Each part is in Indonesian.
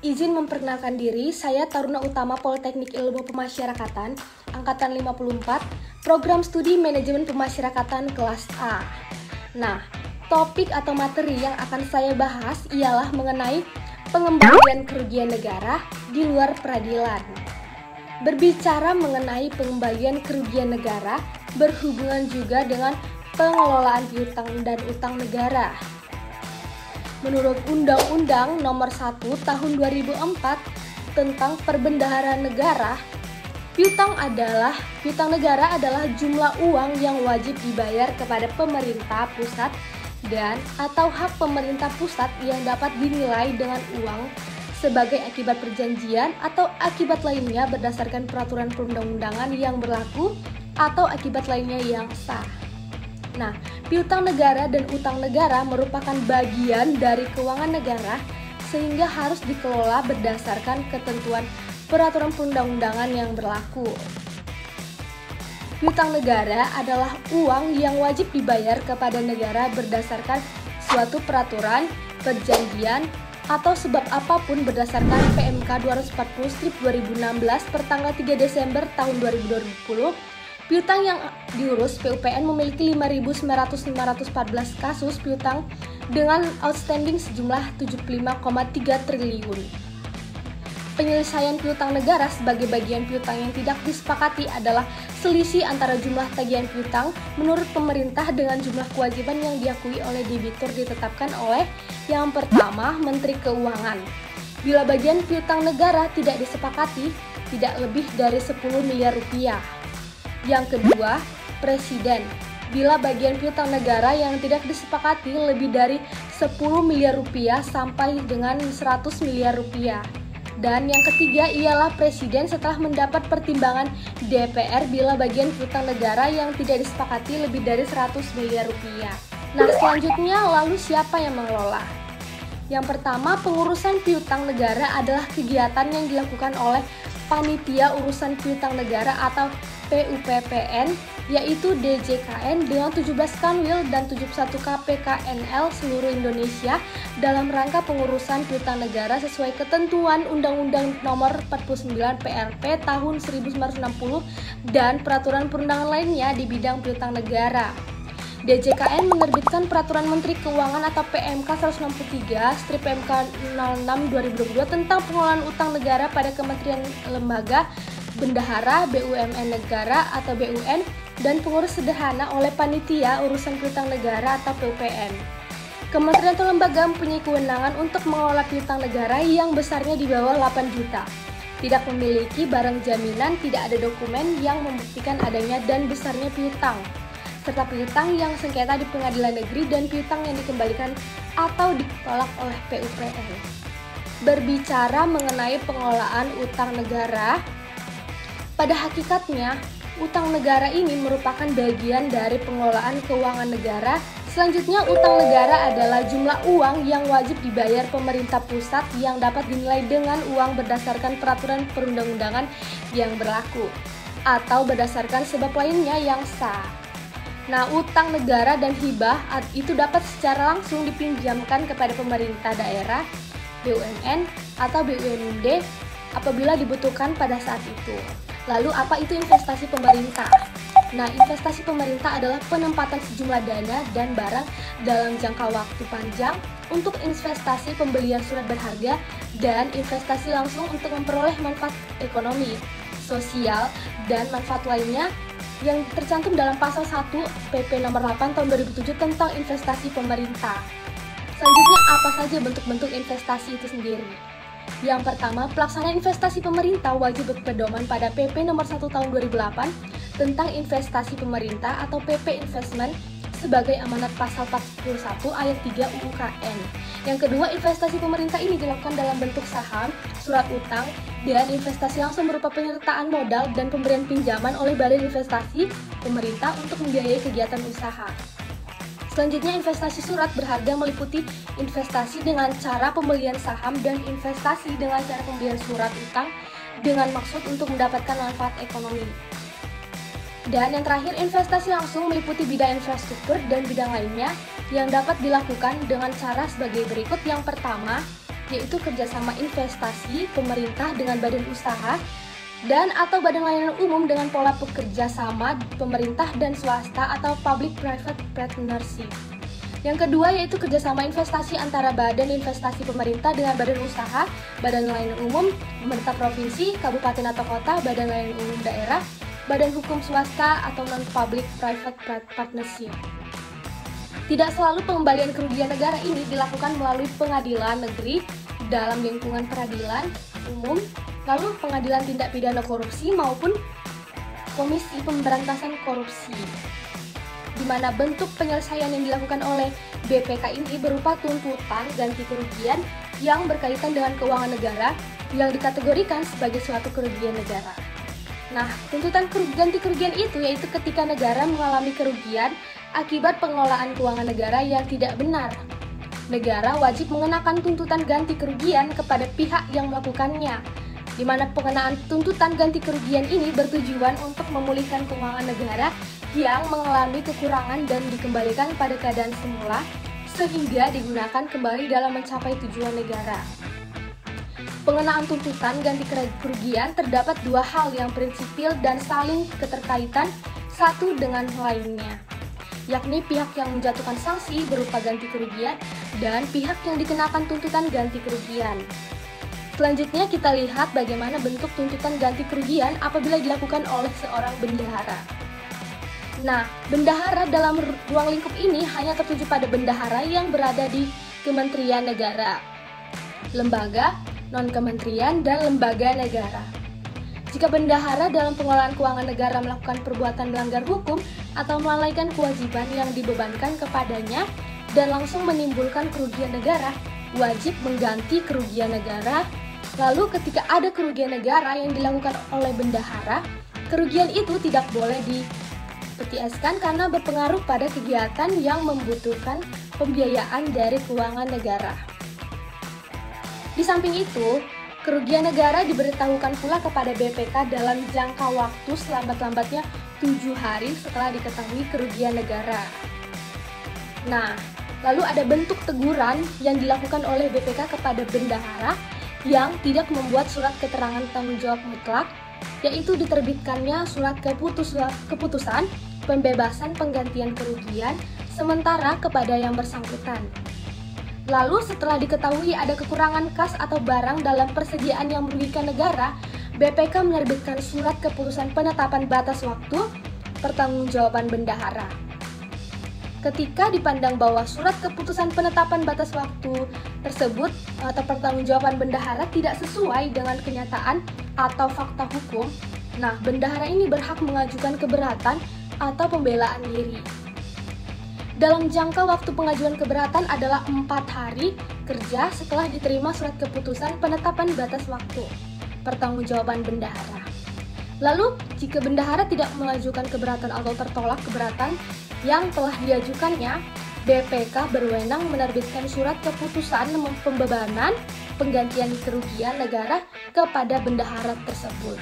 Izin memperkenalkan diri, saya Taruna Utama Politeknik Ilmu Pemasyarakatan, Angkatan 54, Program Studi Manajemen Pemasyarakatan kelas A. Nah, topik atau materi yang akan saya bahas ialah mengenai pengembalian kerugian negara di luar peradilan. Berbicara mengenai pengembalian kerugian negara berhubungan juga dengan pengelolaan piutang dan utang negara. Menurut Undang-Undang Nomor 1 Tahun 2004 tentang Perbendaharaan Negara, piutang negara adalah jumlah uang yang wajib dibayar kepada pemerintah pusat dan atau hak pemerintah pusat yang dapat dinilai dengan uang sebagai akibat perjanjian atau akibat lainnya berdasarkan peraturan perundang-undangan yang berlaku atau akibat lainnya yang sah. Nah, piutang negara dan utang negara merupakan bagian dari keuangan negara sehingga harus dikelola berdasarkan ketentuan peraturan perundang-undangan yang berlaku. Piutang negara adalah uang yang wajib dibayar kepada negara berdasarkan suatu peraturan, perjanjian, atau sebab apapun berdasarkan PMK 240/2016 per tanggal 3 Desember tahun 2020. Piutang yang diurus PUPN memiliki 5.914 kasus piutang dengan outstanding sejumlah 75,3 triliun. Penyelesaian piutang negara sebagai bagian piutang yang tidak disepakati adalah selisih antara jumlah tagihan piutang menurut pemerintah dengan jumlah kewajiban yang diakui oleh debitur ditetapkan oleh yang pertama Menteri Keuangan. Bila bagian piutang negara tidak disepakati, tidak lebih dari 10 miliar rupiah. Yang kedua, Presiden. Bila bagian piutang negara yang tidak disepakati lebih dari 10 miliar rupiah sampai dengan 100 miliar rupiah. Dan yang ketiga ialah Presiden setelah mendapat pertimbangan DPR bila bagian piutang negara yang tidak disepakati lebih dari 100 miliar rupiah. Nah, selanjutnya lalu siapa yang mengelola? Yang pertama, pengurusan piutang negara adalah kegiatan yang dilakukan oleh Panitia Urusan Piutang Negara atau PUPPN, yaitu DJKN dengan 17 Kanwil dan 71 KPKNL seluruh Indonesia dalam rangka pengurusan piutang negara sesuai ketentuan Undang-Undang Nomor 49 PRP tahun 1960 dan peraturan perundangan lainnya di bidang piutang negara. DJKN menerbitkan Peraturan Menteri Keuangan atau PMK 163/PMK 06/2022 tentang pengelolaan utang negara pada kementerian, lembaga, bendahara, BUMN negara atau BUN, dan pengurus sederhana oleh Panitia Urusan Piutang Negara atau PUPN. Kementerian atau lembaga mempunyai kewenangan untuk mengelola piutang negara yang besarnya di bawah 8 juta. Tidak memiliki barang jaminan, tidak ada dokumen yang membuktikan adanya dan besarnya piutang, serta piutang yang sengketa di pengadilan negeri dan piutang yang dikembalikan atau ditolak oleh PUPN. Berbicara mengenai pengelolaan utang negara, pada hakikatnya utang negara ini merupakan bagian dari pengelolaan keuangan negara. Selanjutnya, utang negara adalah jumlah uang yang wajib dibayar pemerintah pusat yang dapat dinilai dengan uang berdasarkan peraturan perundang-undangan yang berlaku atau berdasarkan sebab lainnya yang sah. Nah, utang negara dan hibah itu dapat secara langsung dipinjamkan kepada pemerintah daerah, BUMN, atau BUMD apabila dibutuhkan pada saat itu. Lalu, apa itu investasi pemerintah? Nah, investasi pemerintah adalah penempatan sejumlah dana dan barang dalam jangka waktu panjang untuk investasi pembelian surat berharga dan investasi langsung untuk memperoleh manfaat ekonomi, sosial, dan manfaat lainnya yang tercantum dalam pasal 1 PP nomor 8 tahun 2007 tentang investasi pemerintah. Selanjutnya, apa saja bentuk-bentuk investasi itu sendiri? Yang pertama, pelaksanaan investasi pemerintah wajib berpedoman pada PP nomor 1 tahun 2008 tentang investasi pemerintah atau PP Investment sebagai amanat pasal 41 ayat 3 UUKN. Yang kedua, investasi pemerintah ini dilakukan dalam bentuk saham, surat utang, dan investasi langsung berupa penyertaan modal dan pemberian pinjaman oleh badan investasi pemerintah untuk membiayai kegiatan usaha. Selanjutnya, investasi surat berharga meliputi investasi dengan cara pembelian saham dan investasi dengan cara pembelian surat utang dengan maksud untuk mendapatkan manfaat ekonomi. Dan yang terakhir, investasi langsung meliputi bidang infrastruktur dan bidang lainnya yang dapat dilakukan dengan cara sebagai berikut. Yang pertama, yaitu kerjasama investasi pemerintah dengan badan usaha dan atau badan layanan umum dengan pola bekerja sama pemerintah dan swasta atau public-private partnership. Yang kedua yaitu kerjasama investasi antara badan investasi pemerintah dengan badan usaha, badan layanan umum, pemerintah provinsi, kabupaten atau kota, badan layanan umum daerah, badan hukum swasta atau non-public-private partnership. Tidak selalu pengembalian kerugian negara ini dilakukan melalui pengadilan negeri dalam lingkungan peradilan umum, lalu pengadilan tindak pidana korupsi maupun komisi pemberantasan korupsi, di mana bentuk penyelesaian yang dilakukan oleh BPK ini berupa tuntutan ganti kerugian yang berkaitan dengan keuangan negara yang dikategorikan sebagai suatu kerugian negara. Nah, tuntutan ganti kerugian itu yaitu ketika negara mengalami kerugian akibat pengelolaan keuangan negara yang tidak benar. Negara wajib mengenakan tuntutan ganti kerugian kepada pihak yang melakukannya, di mana pengenaan tuntutan ganti kerugian ini bertujuan untuk memulihkan keuangan negara yang mengalami kekurangan dan dikembalikan pada keadaan semula sehingga digunakan kembali dalam mencapai tujuan negara. Pengenaan tuntutan ganti kerugian terdapat dua hal yang prinsipil dan saling keterkaitan satu dengan lainnya, yakni pihak yang menjatuhkan sanksi berupa ganti kerugian dan pihak yang dikenakan tuntutan ganti kerugian. Selanjutnya kita lihat bagaimana bentuk tuntutan ganti kerugian apabila dilakukan oleh seorang bendahara. Nah, bendahara dalam ruang lingkup ini hanya tertuju pada bendahara yang berada di Kementerian Negara, lembaga, non-kementerian, dan lembaga negara. Jika bendahara dalam pengelolaan keuangan negara melakukan perbuatan melanggar hukum atau melalaikan kewajiban yang dibebankan kepadanya dan langsung menimbulkan kerugian negara, wajib mengganti kerugian negara. Lalu ketika ada kerugian negara yang dilakukan oleh bendahara, kerugian itu tidak boleh dipetieskan karena berpengaruh pada kegiatan yang membutuhkan pembiayaan dari keuangan negara. Di samping itu, kerugian negara diberitahukan pula kepada BPK dalam jangka waktu selambat-lambatnya 7 hari setelah diketahui kerugian negara. Nah, lalu ada bentuk teguran yang dilakukan oleh BPK kepada bendahara yang tidak membuat surat keterangan tanggung jawab mutlak, yaitu diterbitkannya surat keputusan pembebasan penggantian kerugian sementara kepada yang bersangkutan. Lalu setelah diketahui ada kekurangan kas atau barang dalam persediaan yang merugikan negara, BPK menerbitkan surat keputusan penetapan batas waktu pertanggungjawaban bendahara. Ketika dipandang bahwa surat keputusan penetapan batas waktu tersebut atau pertanggungjawaban bendahara tidak sesuai dengan kenyataan atau fakta hukum, nah bendahara ini berhak mengajukan keberatan atau pembelaan diri. Dalam jangka waktu pengajuan keberatan adalah 4 hari kerja setelah diterima surat keputusan penetapan batas waktu pertanggungjawaban bendahara. Lalu, jika bendahara tidak mengajukan keberatan atau tertolak keberatan yang telah diajukannya, BPK berwenang menerbitkan surat keputusan pembebanan penggantian kerugian negara kepada bendahara tersebut.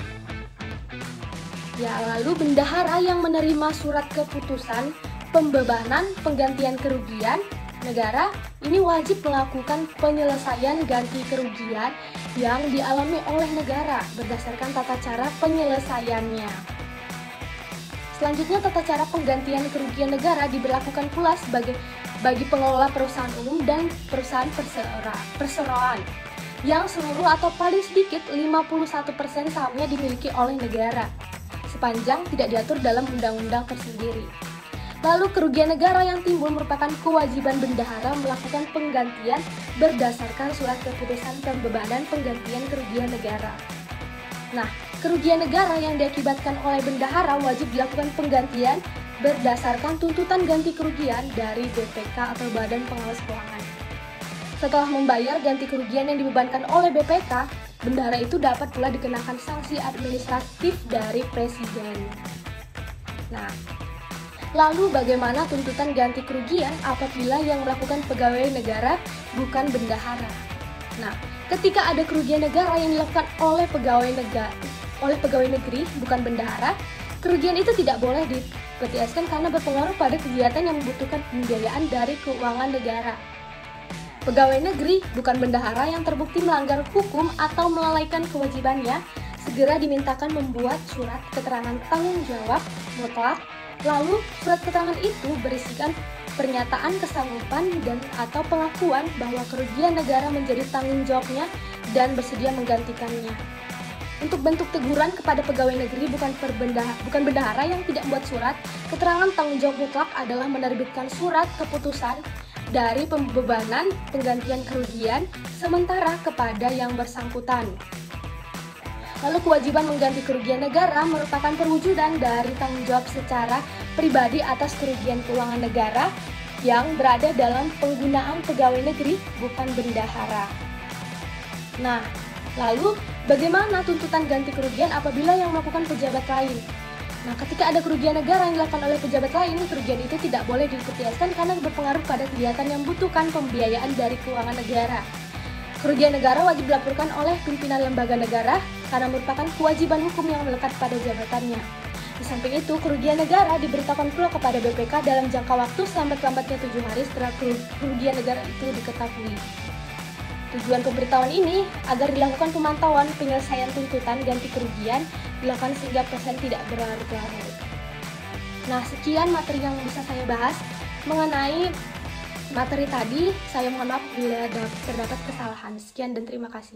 Ya, lalu bendahara yang menerima surat keputusan pembebanan penggantian kerugian negara ini wajib melakukan penyelesaian ganti kerugian yang dialami oleh negara berdasarkan tata cara penyelesaiannya. Selanjutnya, tata cara penggantian kerugian negara diberlakukan pula bagi pengelola perusahaan umum dan perusahaan perseroan yang seluruh atau paling sedikit 51% sahamnya dimiliki oleh negara, sepanjang tidak diatur dalam undang-undang tersendiri. Lalu kerugian negara yang timbul merupakan kewajiban bendahara melakukan penggantian berdasarkan surat keputusan pembebanan penggantian kerugian negara. Nah, kerugian negara yang diakibatkan oleh bendahara wajib dilakukan penggantian berdasarkan tuntutan ganti kerugian dari BPK atau Badan Pengawas Keuangan. Setelah membayar ganti kerugian yang dibebankan oleh BPK, bendahara itu dapat pula dikenakan sanksi administratif dari Presiden. Nah, lalu bagaimana tuntutan ganti kerugian apabila yang melakukan pegawai negara bukan bendahara? Nah, ketika ada kerugian negara yang dilakukan oleh pegawai negeri bukan bendahara, kerugian itu tidak boleh dipetieskan karena berpengaruh pada kegiatan yang membutuhkan pembiayaan dari keuangan negara. Pegawai negeri bukan bendahara yang terbukti melanggar hukum atau melalaikan kewajibannya, segera dimintakan membuat surat keterangan tanggung jawab mutlak. Lalu, surat keterangan itu berisikan pernyataan kesanggupan dan atau pengakuan bahwa kerugian negara menjadi tanggung jawabnya dan bersedia menggantikannya. Untuk bentuk teguran kepada pegawai negeri bukan bendahara yang tidak membuat surat keterangan tanggung jawab mutlak adalah menerbitkan surat keputusan dari pembebanan penggantian kerugian sementara kepada yang bersangkutan. Lalu kewajiban mengganti kerugian negara merupakan perwujudan dari tanggung jawab secara pribadi atas kerugian keuangan negara yang berada dalam penggunaan pegawai negeri bukan bendahara. Nah, lalu bagaimana tuntutan ganti kerugian apabila yang melakukan pejabat lain? Nah, ketika ada kerugian negara yang dilakukan oleh pejabat lain, kerugian itu tidak boleh dikiaskan karena berpengaruh pada kegiatan yang membutuhkan pembiayaan dari keuangan negara. Kerugian negara wajib dilaporkan oleh pimpinan lembaga negara karena merupakan kewajiban hukum yang melekat pada jabatannya. Di samping itu, kerugian negara diberitakan pula kepada BPK dalam jangka waktu selambat-lambatnya 7 hari setelah kerugian negara itu diketahui. Tujuan pemberitahuan ini agar dilakukan pemantauan penyelesaian tuntutan ganti kerugian dilakukan sehingga proses tidak berlarut-larut. Nah, sekian materi yang bisa saya bahas mengenai materi tadi. Saya mohon maaf bila terdapat kesalahan. Sekian dan terima kasih.